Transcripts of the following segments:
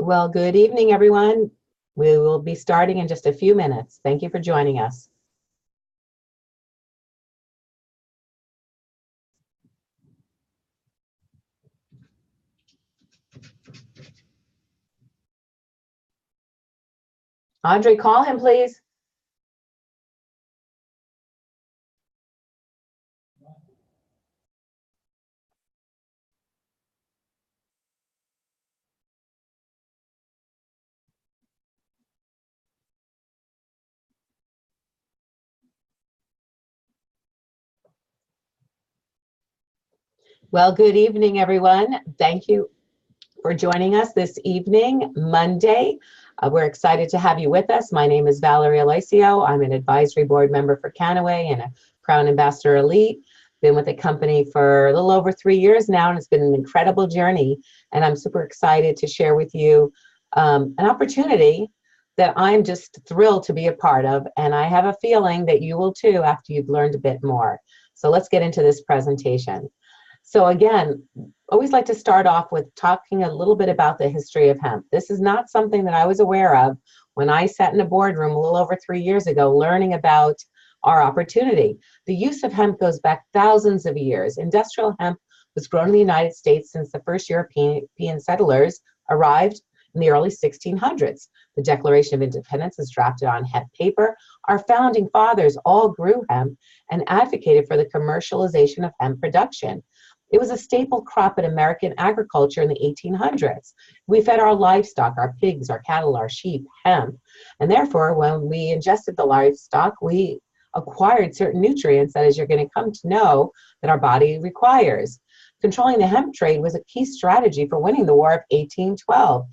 Well, good evening, everyone. We will be starting in just a few minutes. Thank you for joining us. Andre, call him, please. Well, good evening, everyone. Thank you for joining us this evening, Monday. We're excited to have you with us. My name is Valerie Aloisio. I'm an advisory board member for Kannaway and a Crown Ambassador Elite. Been with the company for a little over 3 years now, and it's been an incredible journey. And I'm super excited to share with you an opportunity that I'm just thrilled to be a part of. And I have a feeling that you will too after you've learned a bit more. So let's get into this presentation. So again, always like to start off with talking a little bit about the history of hemp. This is not something that I was aware of when I sat in a boardroom a little over 3 years ago learning about our opportunity. The use of hemp goes back thousands of years. Industrial hemp was grown in the United States since the first European settlers arrived in the early 1600s. The Declaration of Independence is drafted on hemp paper. Our founding fathers all grew hemp and advocated for the commercialization of hemp production. It was a staple crop in American agriculture in the 1800s. We fed our livestock, our pigs, our cattle, our sheep, hemp. And therefore, when we ingested the livestock, we acquired certain nutrients that, as you're going to come to know, that our body requires. Controlling the hemp trade was a key strategy for winning the War of 1812.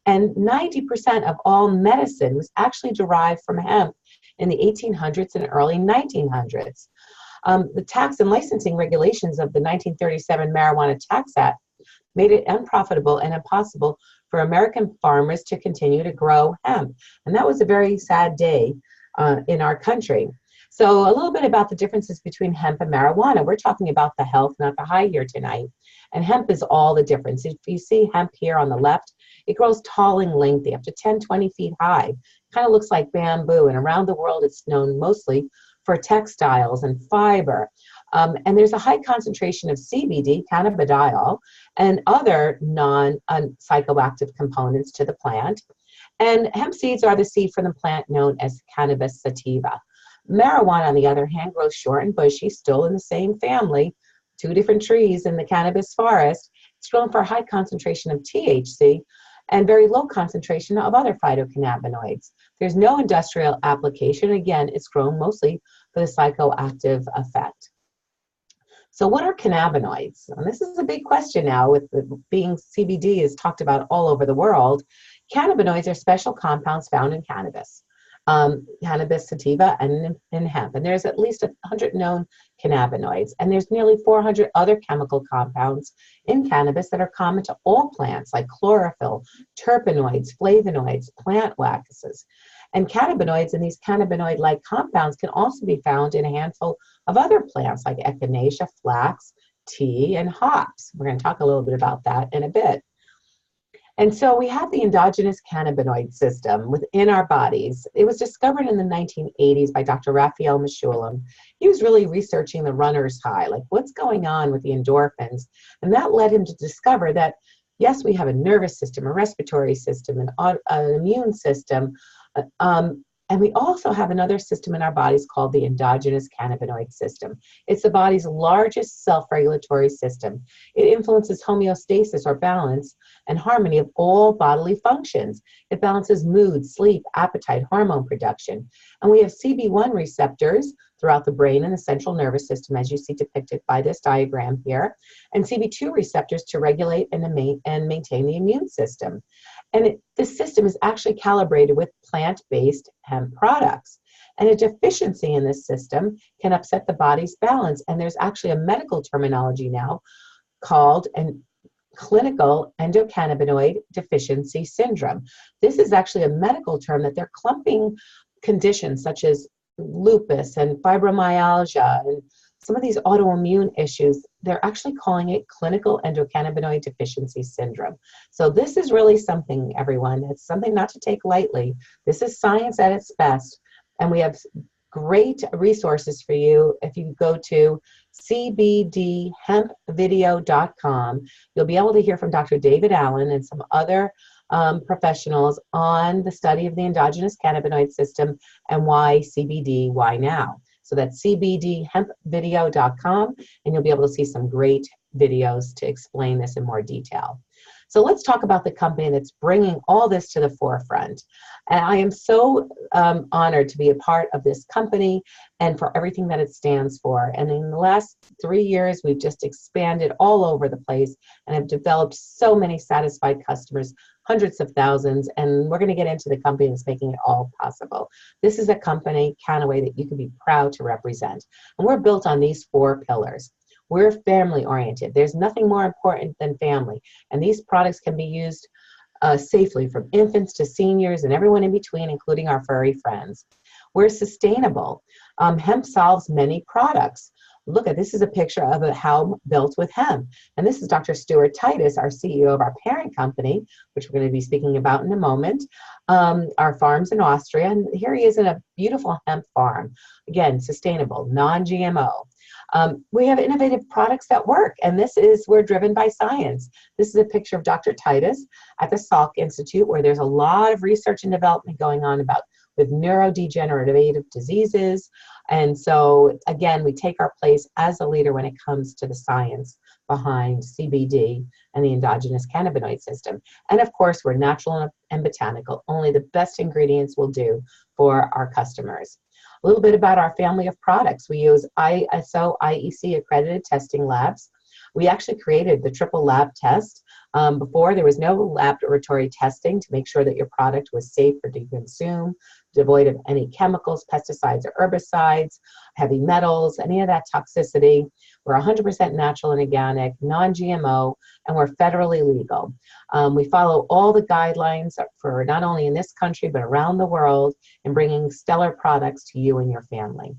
And 90% of all medicine was actually derived from hemp in the 1800s and early 1900s. The tax and licensing regulations of the 1937 Marijuana Tax Act made it unprofitable and impossible for American farmers to continue to grow hemp. And that was a very sad day in our country. So a little bit about the differences between hemp and marijuana. We're talking about the health, not the high here tonight. And hemp is all the difference. If you see hemp here on the left, it grows tall and lengthy, up to 10, 20 feet high. Kind of looks like bamboo. And around the world, it's known mostly for textiles and fiber. And there's a high concentration of CBD, cannabidiol, and other non-psychoactive components to the plant. And hemp seeds are the seed from the plant known as cannabis sativa. Marijuana, on the other hand, grows short and bushy, still in the same family, 2 different trees in the cannabis forest. It's grown for a high concentration of THC and very low concentration of other phytocannabinoids. There's no industrial application. Again, it's grown mostly for the psychoactive effect. So what are cannabinoids? And this is a big question now with being CBD is talked about all over the world. Cannabinoids are special compounds found in cannabis. Cannabis sativa and in hemp. And there's at least 100 known cannabinoids. And there's nearly 400 other chemical compounds in cannabis that are common to all plants, like chlorophyll, terpenoids, flavonoids, plant waxes. And cannabinoids and these cannabinoid-like compounds can also be found in a handful of other plants like echinacea, flax, tea, and hops. We're going to talk a little bit about that in a bit. And so we have the endogenous cannabinoid system within our bodies. It was discovered in the 1980s by Dr. Raphael Mechoulam. He was really researching the runner's high, like what's going on with the endorphins. And that led him to discover that, yes, we have a nervous system, a respiratory system, an immune system, and we also have another system in our bodies called the endogenous cannabinoid system. It's the body's largest self-regulatory system. It influences homeostasis or balance and harmony of all bodily functions. It balances mood, sleep, appetite, hormone production. And we have CB1 receptors throughout the brain and the central nervous system, as you see depicted by this diagram here, and CB2 receptors to regulate and maintain the immune system. And this system is actually calibrated with plant-based hemp products. And a deficiency in this system can upset the body's balance. And there's actually a medical terminology now called clinical endocannabinoid deficiency syndrome. This is actually a medical term that they're clumping conditions such as lupus and fibromyalgia and some of these autoimmune issues, they're actually calling it clinical endocannabinoid deficiency syndrome. So this is really something, everyone. It's something not to take lightly. This is science at its best. And we have great resources for you. If you go to cbdhempvideo.com, you'll be able to hear from Dr. David Allen and some other professionals on the study of the endogenous cannabinoid system and why CBD, why now. So that's cbdhempvideo.com, and you'll be able to see some great videos to explain this in more detail. So let's talk about the company that's bringing all this to the forefront. And I am so honored to be a part of this company and for everything that it stands for. And in the last 3 years, we've just expanded all over the place and have developed so many satisfied customers, hundreds of thousands, and we're going to get into the company that's making it all possible. This is a company, Kannaway, that you can be proud to represent. And we're built on these 4 pillars. We're family oriented. There's nothing more important than family. And these products can be used safely from infants to seniors and everyone in between, including our furry friends. We're sustainable. Hemp solves many products. Look at this is a picture of a house built with hemp. And this is Dr. Stuart Titus, our CEO of our parent company, which we're going to be speaking about in a moment, our farms in Austria. And here he is in a beautiful hemp farm. Again, sustainable, non-GMO. We have innovative products that work, and we're driven by science. This is a picture of Dr. Titus at the Salk Institute, where there's a lot of research and development going on with neurodegenerative diseases. And so, again, we take our place as a leader when it comes to the science behind CBD and the endogenous cannabinoid system. And of course, we're natural and botanical. Only the best ingredients will do for our customers. A little bit about our family of products. We use ISO, IEC accredited testing labs. We actually created the triple lab test. Before, there was no laboratory testing to make sure that your product was safe for to consume, devoid of any chemicals, pesticides, or herbicides, heavy metals, any of that toxicity. We're 100% natural and organic, non-GMO, and we're federally legal. We follow all the guidelines for not only in this country, but around the world in bringing stellar products to you and your family.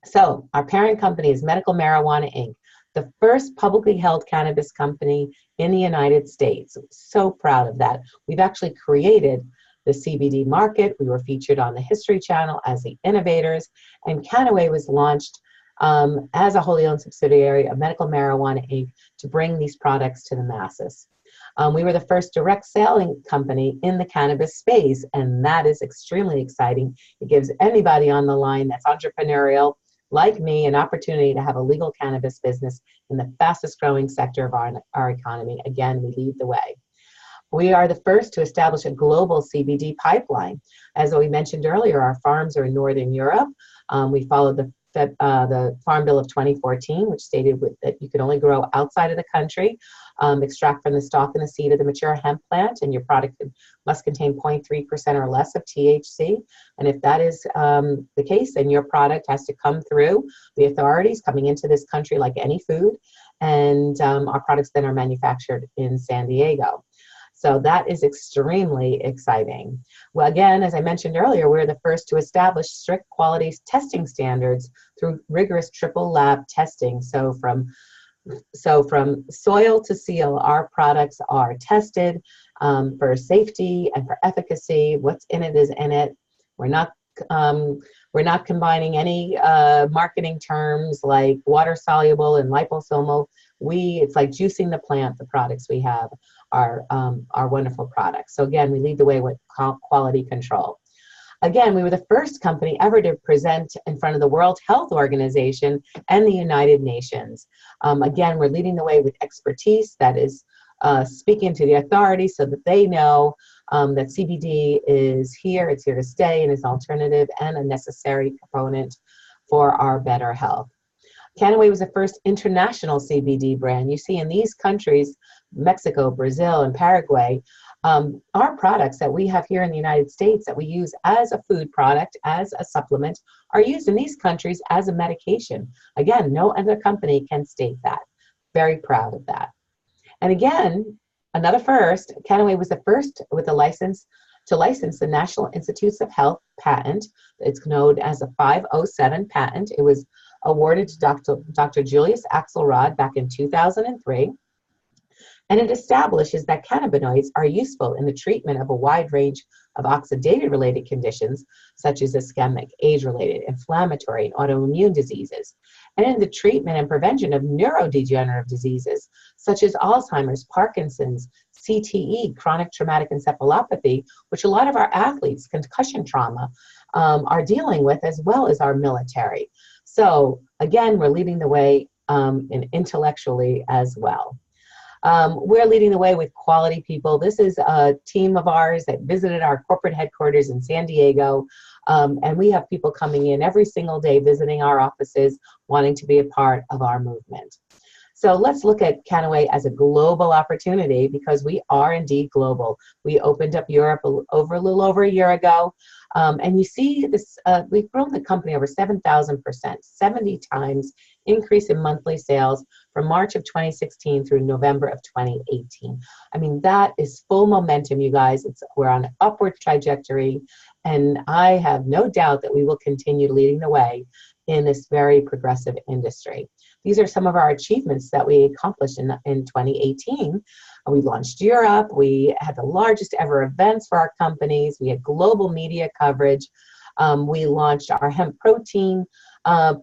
So our parent company is Medical Marijuana, Inc., the first publicly held cannabis company in the United States. So proud of that. We've actually created the CBD market. We were featured on the History Channel as the innovators, and Kannaway was launched as a wholly owned subsidiary of Medical Marijuana, Inc. to bring these products to the masses. We were the first direct selling company in the cannabis space, and that is extremely exciting. It gives anybody on the line that's entrepreneurial, like me, an opportunity to have a legal cannabis business in the fastest growing sector of our economy. Again, we lead the way. We are the first to establish a global CBD pipeline. As we mentioned earlier, our farms are in Northern Europe. We followed the Farm Bill of 2014, which stated that you could only grow outside of the country, extract from the stalk and the seed of the mature hemp plant, and your product must contain 0.3% or less of THC. And if that is the case, then your product has to come through the authorities coming into this country like any food, and our products then are manufactured in San Diego. So that is extremely exciting. Well, again, as I mentioned earlier, we're the first to establish strict quality testing standards through rigorous triple lab testing. So from soil to seal, our products are tested for safety and for efficacy. What's in it is in it. We're not combining any marketing terms like water soluble and liposomal. It's like juicing the plant. The products we have are wonderful products. So again, we lead the way with quality control. Again, we were the first company ever to present in front of the World Health Organization and the United Nations. Again, we're leading the way with expertise that is speaking to the authorities so that they know that CBD is here, it's here to stay, and is an alternative and a necessary component for our better health. Kannaway was the first international CBD brand. You see in these countries, Mexico, Brazil, and Paraguay, our products that we have here in the United States that we use as a food product, as a supplement, are used in these countries as a medication. Again, no other company can state that. Very proud of that. And again, another first, Kannaway was the first with a license to license the National Institutes of Health patent. It's known as a 507 patent. It was awarded to Dr. Julius Axelrod back in 2003. And it establishes that cannabinoids are useful in the treatment of a wide range of oxidative-related conditions, such as ischemic, age-related, inflammatory, and autoimmune diseases, and in the treatment and prevention of neurodegenerative diseases, such as Alzheimer's, Parkinson's, CTE, chronic traumatic encephalopathy, which a lot of our athletes, concussion trauma, are dealing with, as well as our military. So again, we're leading the way intellectually as well. We're leading the way with quality people. This is a team of ours that visited our corporate headquarters in San Diego, and we have people coming in every single day visiting our offices, wanting to be a part of our movement. So let's look at Kannaway as a global opportunity, because we are indeed global. We opened up Europe a little over a year ago, and you see this, we've grown the company over 7,000%, 70 times increase in monthly sales from March of 2016 through November of 2018. I mean, that is full momentum, you guys. We're on an upward trajectory, and I have no doubt that we will continue leading the way in this very progressive industry. These are some of our achievements that we accomplished in 2018. We launched Europe. We had the largest ever events for our companies. We had global media coverage. We launched our hemp protein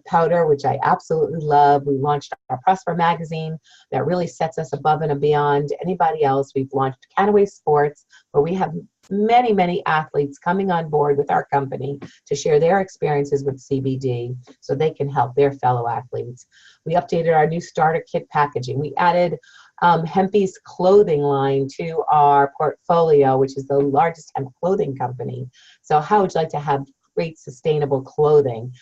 powder, which I absolutely love. We launched our Prosper magazine that really sets us above and beyond anybody else. We've launched Kannaway Sports, where we have many, many athletes coming on board with our company to share their experiences with CBD so they can help their fellow athletes. We updated our new starter kit packaging. We added Hempy's clothing line to our portfolio, which is the largest hemp clothing company. So how would you like to have great sustainable clothing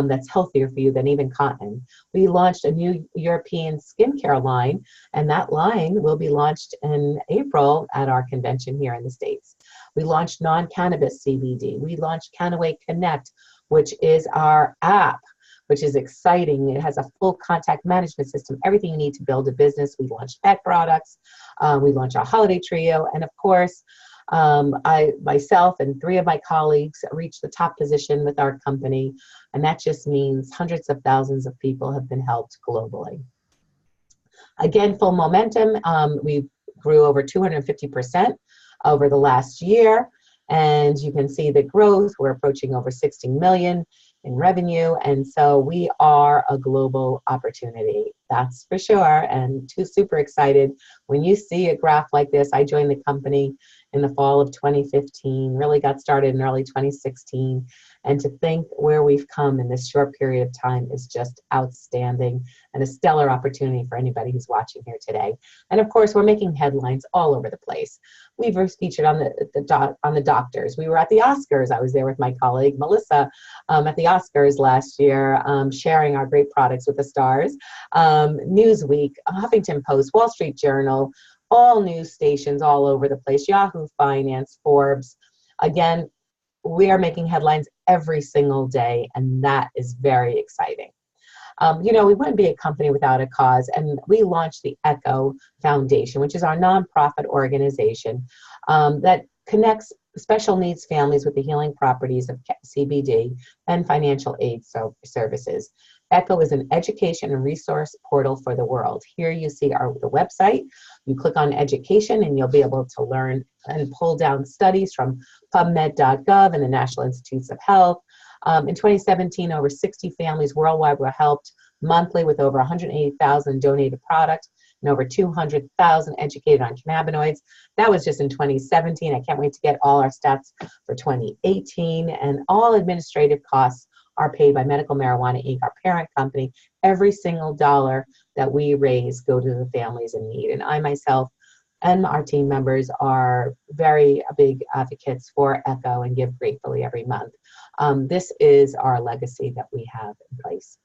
that's healthier for you than even cotton? We launched a new European skincare line, and that line will be launched in April at our convention here in the States. We launched non-cannabis CBD. We launched Kannaway Connect, which is our app, which is exciting. It has a full contact management system, everything you need to build a business. We launched pet products. We launched our holiday trio. And of course, myself and 3 of my colleagues reached the top position with our company. And that just means hundreds of thousands of people have been helped globally. Again, full momentum. We grew over 250% over the last year. And you can see the growth. We're approaching over 60 million in revenue. And so we are a global opportunity, that's for sure. And super excited. When you see a graph like this, I joined the company in the fall of 2015, really got started in early 2016. And to think where we've come in this short period of time is just outstanding and a stellar opportunity for anybody who's watching here today. And of course, we're making headlines all over the place. We were featured on the doctors. We were at the Oscars. I was there with my colleague Melissa at the Oscars last year, sharing our great products with the stars. Newsweek, Huffington Post, Wall Street Journal, all news stations all over the place, Yahoo Finance, Forbes. Again, we are making headlines every single day, and that is very exciting. We wouldn't be a company without a cause, and we launched the ECHO Foundation, which is our nonprofit organization that connects special needs families with the healing properties of CBD and financial aid services. ECHO is an education and resource portal for the world. Here you see the website. You click on education and you'll be able to learn and pull down studies from PubMed.gov and the National Institutes of Health. In 2017, over 60 families worldwide were helped monthly with over 180,000 donated products and over 200,000 educated on cannabinoids. That was just in 2017. I can't wait to get all our stats for 2018. And all administrative costs are paid by Medical Marijuana Inc., our parent company. Every single dollar that we raise go to the families in need. And I myself and our team members are very big advocates for ECHO and give gratefully every month. This is our legacy that we have in place.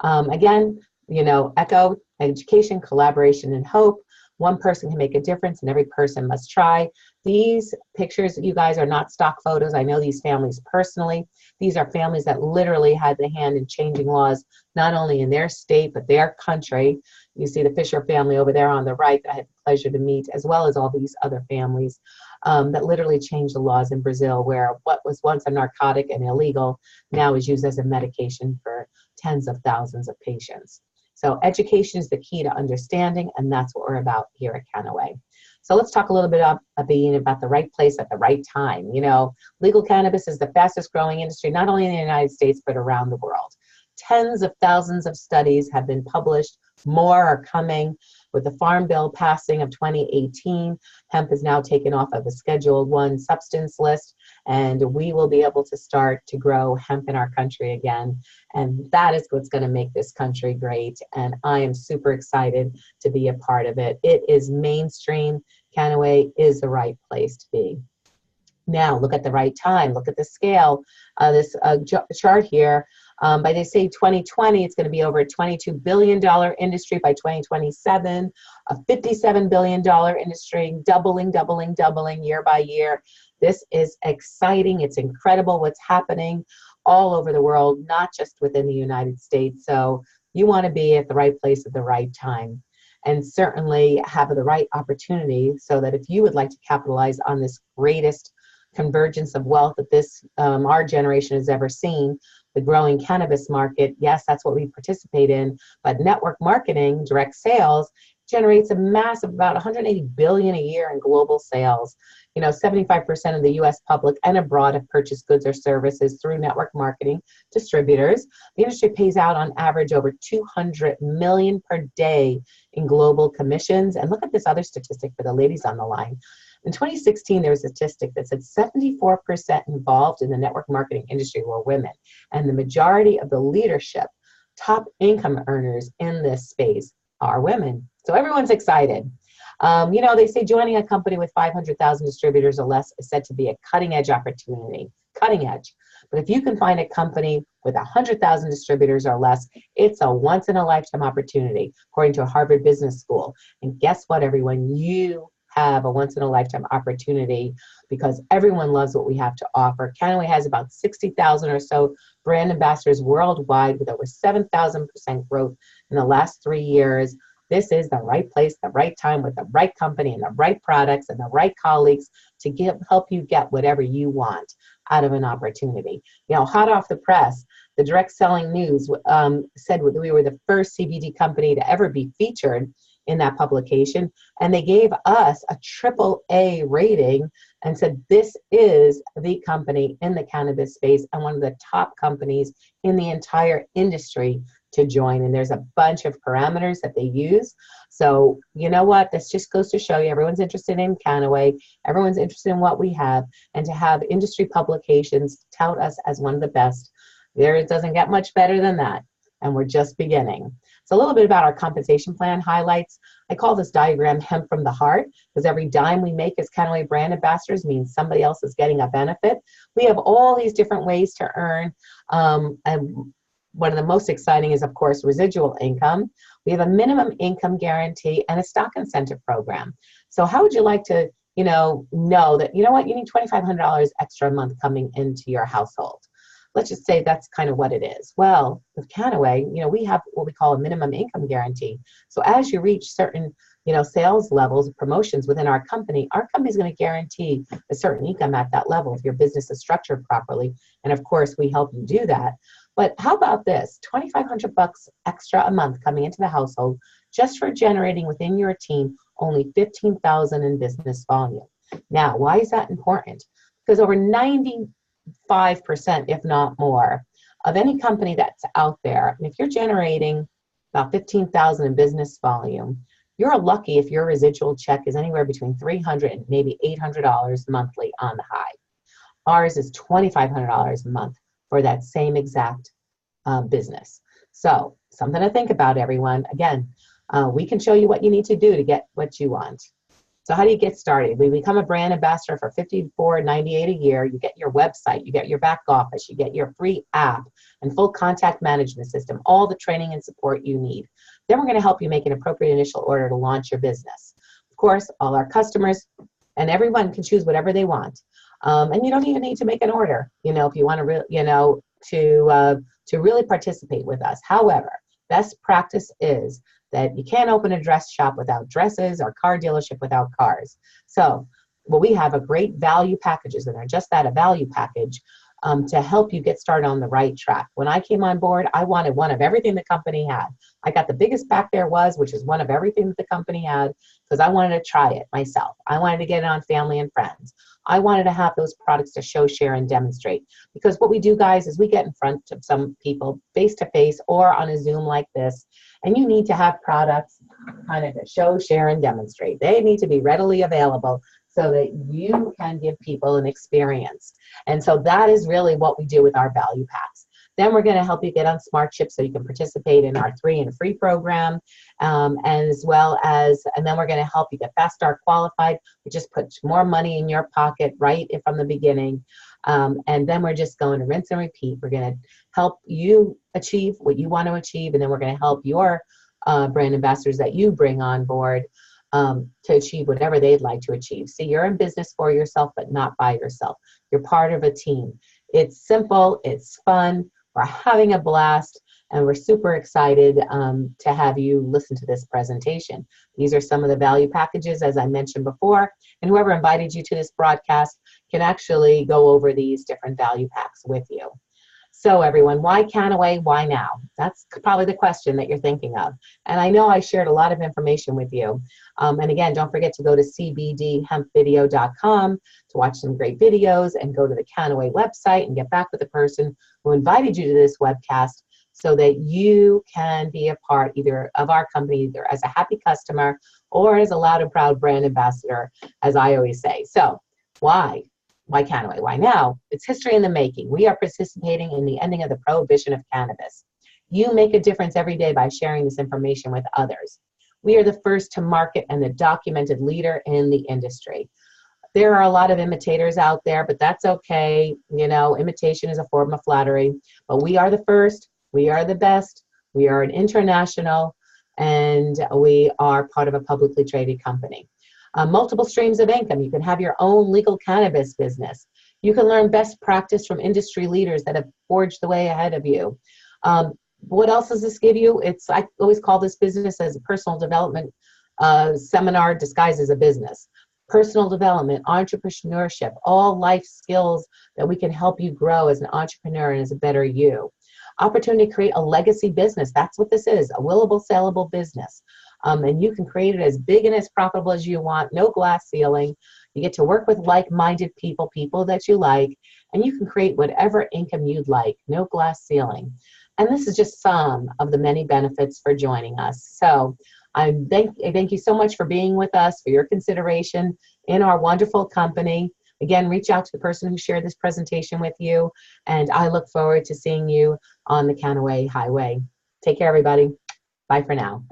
Again, ECHO, education, collaboration, and hope. One person can make a difference and every person must try. These pictures, you guys, are not stock photos. I know these families personally. These are families that literally had the hand in changing laws, not only in their state, but their country. You see the Fisher family over there on the right that I had the pleasure to meet, as well as all these other families that literally changed the laws in Brazil, where what was once a narcotic and illegal now is used as a medication for tens of thousands of patients. So education is the key to understanding, and that's what we're about here at Kannaway. So let's talk a little bit about the right place at the right time. You know, legal cannabis is the fastest growing industry, not only in the United States, but around the world. Tens of thousands of studies have been published. More are coming. With the Farm Bill passing of 2018, hemp is now taken off of the Schedule I substance list, and we will be able to start to grow hemp in our country again. And that is what's going to make this country great. And I am super excited to be a part of it. It is mainstream. Kannaway is the right place to be. Now, look at the right time. Look at the scale. This chart here, they say 2020, it's going to be over a $22 billion industry by 2027, a $57 billion industry, doubling year by year. This is exciting. It's incredible what's happening all over the world, not just within the United States. So you want to be at the right place at the right time, and certainly have the right opportunity, so that if you would like to capitalize on this greatest convergence of wealth that our generation has ever seen, the growing cannabis market, yes, that's what we participate in, but network marketing, direct sales, generates a massive, about 180 billion a year in global sales. You know, 75% of the US public and abroad have purchased goods or services through network marketing distributors. The industry pays out on average over 200 million per day in global commissions. And look at this other statistic for the ladies on the line. In 2016, there was a statistic that said 74% involved in the network marketing industry were women, and the majority of the leadership, top income earners in this space are women. So everyone's excited. You know, they say joining a company with 500,000 distributors or less is said to be a cutting edge opportunity, cutting edge. But if you can find a company with 100,000 distributors or less, it's a once in a lifetime opportunity, according to a Harvard Business School. And guess what, everyone? You have a once in a lifetime opportunity, because everyone loves what we have to offer. Kannaway has about 60,000 or so brand ambassadors worldwide, with over 7,000% growth in the last 3 years. This is the right place, the right time, with the right company and the right products and the right colleagues to help you get whatever you want out of an opportunity. You know, hot off the press, the Direct Selling News said that we were the first CBD company to ever be featured in that publication, and they gave us a AAA rating and said this is the company in the cannabis space and one of the top companies in the entire industry to join. And there's a bunch of parameters that they use. So you know what, this just goes to show you everyone's interested in Kannaway, everyone's interested in what we have, and to have industry publications tout us as one of the best, it doesn't get much better than that, and we're just beginning. So a little bit about our compensation plan highlights. I call this diagram hemp from the heart, because every dime we make as Kannaway brand ambassadors means somebody else is getting a benefit. We have all these different ways to earn, and one of the most exciting is, of course, residual income. We have a minimum income guarantee and a stock incentive program. So how would you like to, know that, you know what, you need $2,500 extra a month coming into your household? Let's just say that's kind of what it is. Well, with Kannaway, we have what we call a minimum income guarantee. So as you reach certain, sales levels, promotions within our company is going to guarantee a certain income at that level if your business is structured properly. And of course, we help you do that. But how about this? $2,500 extra a month coming into the household just for generating within your team only $15,000 in business volume. Now, why is that important? Because over 95%, if not more, of any company that's out there, and if you're generating about $15,000 in business volume, you're lucky if your residual check is anywhere between $300 and maybe $800 monthly on the high. Ours is $2,500 a month for that same exact business. So something to think about, everyone. Again, we can show you what you need to do to get what you want. So how do you get started? We become a brand ambassador for $54.98 a year. You get your website, you get your back office, you get your free app and full contact management system, all the training and support you need. Then we're going to help you make an appropriate initial order to launch your business. Of course, all our customers and everyone can choose whatever they want. And you don't even need to make an order, if you want to, to really participate with us. However, best practice is that you can't open a dress shop without dresses or car dealership without cars. So, we have a great value packages, and they're just that, a value package. to help you get started on the right track. When I came on board, I wanted one of everything the company had. I got the biggest pack there was, which is one of everything that the company had, because I wanted to try it myself. I wanted to get it on family and friends. I wanted to have those products to show, share, and demonstrate. Because what we do, guys, is we get in front of some people face-to-face or on a Zoom like this, and you need to have products kind of to show, share, and demonstrate. They need to be readily available so that you can give people an experience. And so that is really what we do with our value packs. Then we're going to help you get on Smart Chip so you can participate in our 3 and free program, and then we're going to help you get Fast Start qualified. We just put more money in your pocket right from the beginning, and then we're just going to rinse and repeat. We're going to help you achieve what you want to achieve, and then we're going to help your brand ambassadors that you bring on board to achieve whatever they'd like to achieve. See, you're in business for yourself, but not by yourself. You're part of a team. It's simple, it's fun, we're having a blast, and we're super excited to have you listen to this presentation. These are some of the value packages, as I mentioned before, and whoever invited you to this broadcast can actually go over these different value packs with you. So everyone, why Kannaway, why now? That's probably the question that you're thinking of. And I know I shared a lot of information with you. And again, don't forget to go to cbdhempvideo.com to watch some great videos, and go to the Kannaway website and get back with the person who invited you to this webcast so that you can be a part either of our company, either as a happy customer or as a loud and proud brand ambassador, as I always say. So why? Why Kannaway? Why now? It's history in the making. We are participating in the ending of the prohibition of cannabis. You make a difference every day by sharing this information with others. We are the first to market and the documented leader in the industry. There are a lot of imitators out there, but that's okay. You know, imitation is a form of flattery. But we are the first. We are the best. We are an international, and we are part of a publicly traded company. Multiple streams of income. You can have your own legal cannabis business. You can learn best practice from industry leaders that have forged the way ahead of you. What else does this give you? I always call this business as a personal development seminar disguised as a business. Personal development, entrepreneurship, all life skills that we can help you grow as an entrepreneur and as a better you. Opportunity to create a legacy business. That's what this is, a willable, saleable business. And you can create it as big and as profitable as you want, no glass ceiling. You get to work with like-minded people that you like, and you can create whatever income you'd like, no glass ceiling. And this is just some of the many benefits for joining us. So I thank you so much for being with us, for your consideration in our wonderful company. Again, reach out to the person who shared this presentation with you, and I look forward to seeing you on the Kannaway Highway. Take care, everybody. Bye for now.